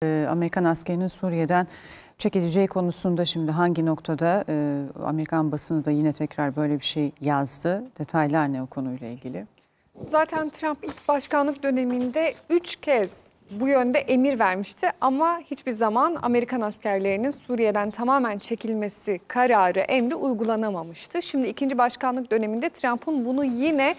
Amerikan askerinin Suriye'den çekileceği konusunda şimdi hangi noktada Amerikan basını da yine tekrar böyle bir şey yazdı. Detaylar ne o konuyla ilgili? Zaten Trump ilk başkanlık döneminde 3 kez bu yönde emir vermişti ama hiçbir zaman Amerikan askerlerinin Suriye'den tamamen çekilmesi kararı, emri uygulanamamıştı. Şimdi ikinci başkanlık döneminde Trump'ın bunu yine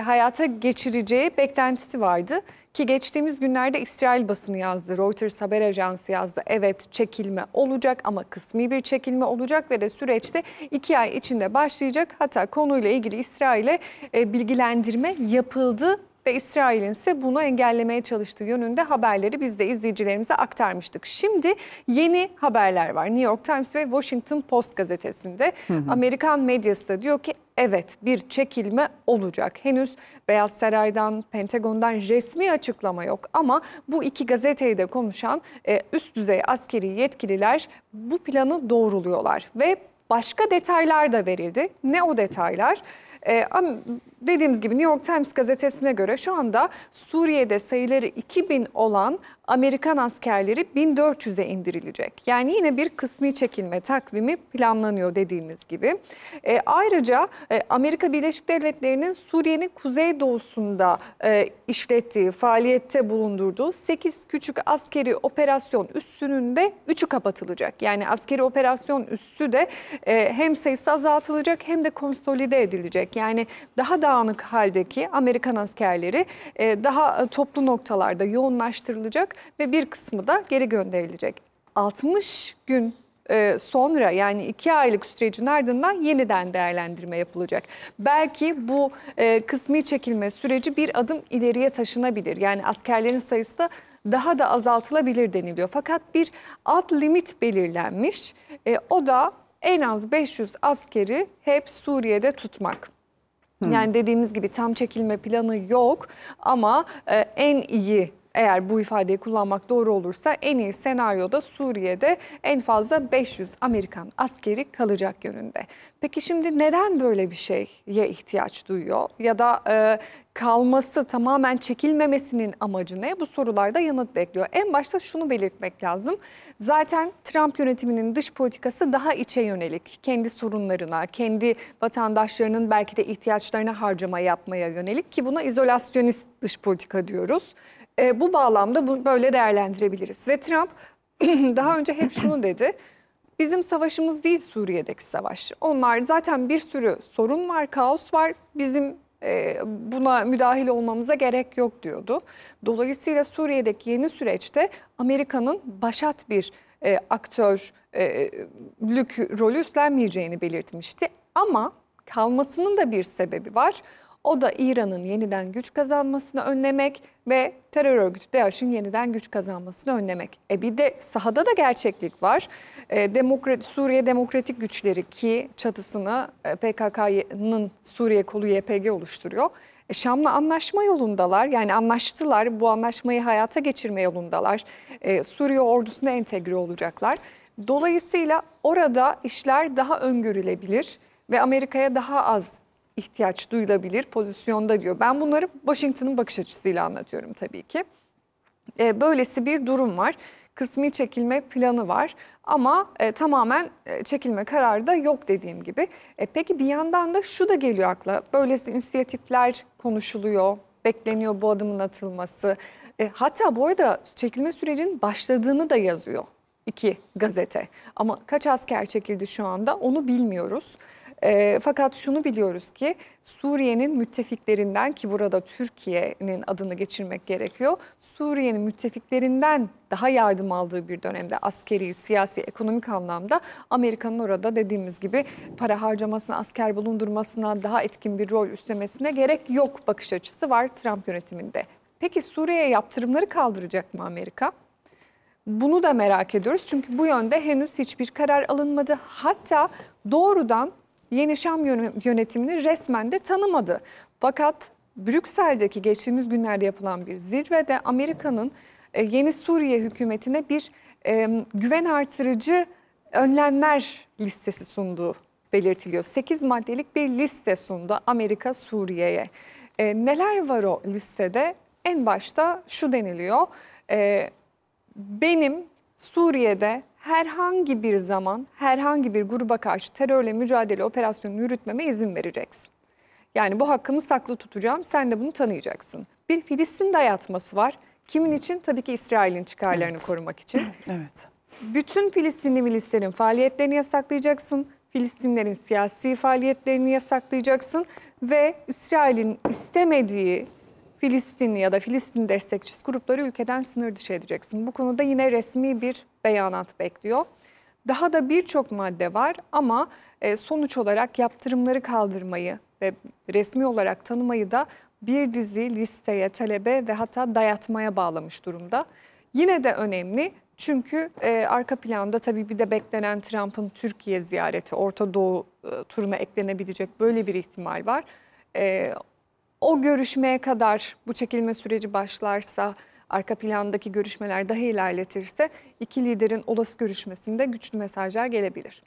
hayata geçireceği beklentisi vardı. Ki geçtiğimiz günlerde İsrail basını yazdı, Reuters haber ajansı yazdı. Evet, çekilme olacak ama kısmi bir çekilme olacak ve de süreçte 2 ay içinde başlayacak. Hatta konuyla ilgili İsrail'e bilgilendirme yapıldı. Ve İsrail'in ise bunu engellemeye çalıştığı yönünde haberleri biz de izleyicilerimize aktarmıştık. Şimdi yeni haberler var. New York Times ve Washington Post gazetesinde. Amerikan medyası da diyor ki evet, bir çekilme olacak. Henüz Beyaz Saray'dan, Pentagon'dan resmi açıklama yok ama bu iki gazeteyi de konuşan üst düzey askeri yetkililer bu planı doğruluyorlar ve başka detaylar da verildi. Ne o detaylar? Dediğimiz gibi New York Times gazetesine göre şu anda Suriye'de sayıları 2000 olan Amerikan askerleri 1400'e indirilecek. Yani yine bir kısmi çekilme takvimi planlanıyor dediğimiz gibi. Ayrıca Amerika Birleşik Devletleri'nin Suriye'nin kuzeydoğusunda işlettiği, faaliyette bulundurduğu 8 küçük askeri operasyon üssünün de 3'ü kapatılacak. Yani askeri operasyon üssü de hem sayısı azaltılacak hem de konsolide edilecek. Yani daha dağınık haldeki Amerikan askerleri daha toplu noktalarda yoğunlaştırılacak ve bir kısmı da geri gönderilecek. 60 gün sonra, yani 2 aylık sürecin ardından yeniden değerlendirme yapılacak. Belki bu kısmi çekilme süreci bir adım ileriye taşınabilir. Yani askerlerin sayısı da daha da azaltılabilir deniliyor. Fakat bir alt limit belirlenmiş. O da en az 500 askeri hep Suriye'de tutmak. Yani dediğimiz gibi tam çekilme planı yok ama en iyi, eğer bu ifadeyi kullanmak doğru olursa, en iyi senaryoda Suriye'de en fazla 500 Amerikan askeri kalacak yönünde. Peki şimdi neden böyle bir şeye ihtiyaç duyuyor? Ya da kalması, tamamen çekilmemesinin amacı ne? Bu sorularda yanıt bekliyor. En başta şunu belirtmek lazım. Zaten Trump yönetiminin dış politikası daha içe yönelik. Kendi sorunlarına, kendi vatandaşlarının belki de ihtiyaçlarına harcama yapmaya yönelik, ki buna izolasyonist dış politika diyoruz. Bu bağlamda böyle değerlendirebiliriz. Ve Trump daha önce hep şunu dedi. Bizim savaşımız değil Suriye'deki savaş. Onlar zaten bir sürü sorun var, kaos var. Bizim buna müdahil olmamıza gerek yok diyordu. Dolayısıyla Suriye'deki yeni süreçte Amerika'nın başat bir aktörlük rolü üstlenmeyeceğini belirtmişti. Ama kalmasının da bir sebebi var. O da İran'ın yeniden güç kazanmasını önlemek ve terör örgütü DAEŞ'in yeniden güç kazanmasını önlemek. Bir de sahada da gerçeklik var. Suriye Demokratik Güçleri, ki çatısını PKK'nın Suriye kolu YPG oluşturuyor. Şam'la anlaşma yolundalar, yani anlaştılar, bu anlaşmayı hayata geçirme yolundalar. Suriye ordusuna entegre olacaklar. Dolayısıyla orada işler daha öngörülebilir ve Amerika'ya daha az ihtiyaç duyulabilir pozisyonda diyor. Ben bunları Washington'ın bakış açısıyla anlatıyorum tabii ki. Böylesi bir durum var. Kısmi çekilme planı var ama tamamen çekilme kararı da yok dediğim gibi. Peki bir yandan da şu da geliyor akla. Böylesi inisiyatifler konuşuluyor, bekleniyor bu adımın atılması. Hatta bu arada çekilme sürecinin başladığını da yazıyor iki gazete. Ama kaç asker çekildi şu anda onu bilmiyoruz. Fakat şunu biliyoruz ki Suriye'nin müttefiklerinden, ki burada Türkiye'nin adını geçirmek gerekiyor, Suriye'nin müttefiklerinden daha yardım aldığı bir dönemde askeri, siyasi, ekonomik anlamda Amerika'nın orada dediğimiz gibi para harcamasına, asker bulundurmasına, daha etkin bir rol üstlemesine gerek yok bakış açısı var Trump yönetiminde. Peki Suriye'ye yaptırımları kaldıracak mı Amerika? Bunu da merak ediyoruz çünkü bu yönde henüz hiçbir karar alınmadı. Hatta doğrudan Yeni Şam yönetimini resmen de tanımadı. Fakat Brüksel'deki geçtiğimiz günlerde yapılan bir zirvede Amerika'nın yeni Suriye hükümetine bir güven artırıcı önlemler listesi sunduğu belirtiliyor. 8 maddelik bir liste sundu Amerika Suriye'ye. Neler var o listede? En başta şu deniliyor. benim Suriye'de herhangi bir zaman herhangi bir gruba karşı terörle mücadele operasyonu yürütmeme izin vereceksin. Yani bu hakkımı saklı tutacağım, sen de bunu tanıyacaksın. Bir Filistin dayatması var. Kimin için? Tabii ki İsrail'in çıkarlarını korumak için. Evet. Bütün Filistinli milislerin faaliyetlerini yasaklayacaksın. Filistinlerin siyasi faaliyetlerini yasaklayacaksın. Ve İsrail'in istemediği Filistinli ya da Filistin destekçisi grupları ülkeden sınır dışı edeceksin. Bu konuda yine resmi bir beyanat bekliyor. Daha da birçok madde var ama sonuç olarak yaptırımları kaldırmayı ve resmi olarak tanımayı da bir dizi listeye, talebe ve hatta dayatmaya bağlamış durumda. Yine de önemli çünkü arka planda tabii bir de beklenen Trump'ın Türkiye ziyareti, Orta Doğu turuna eklenebilecek böyle bir ihtimal var. O görüşmeye kadar bu çekilme süreci başlarsa, arka plandaki görüşmeler daha ilerletirse iki liderin olası görüşmesinde güçlü mesajlar gelebilir.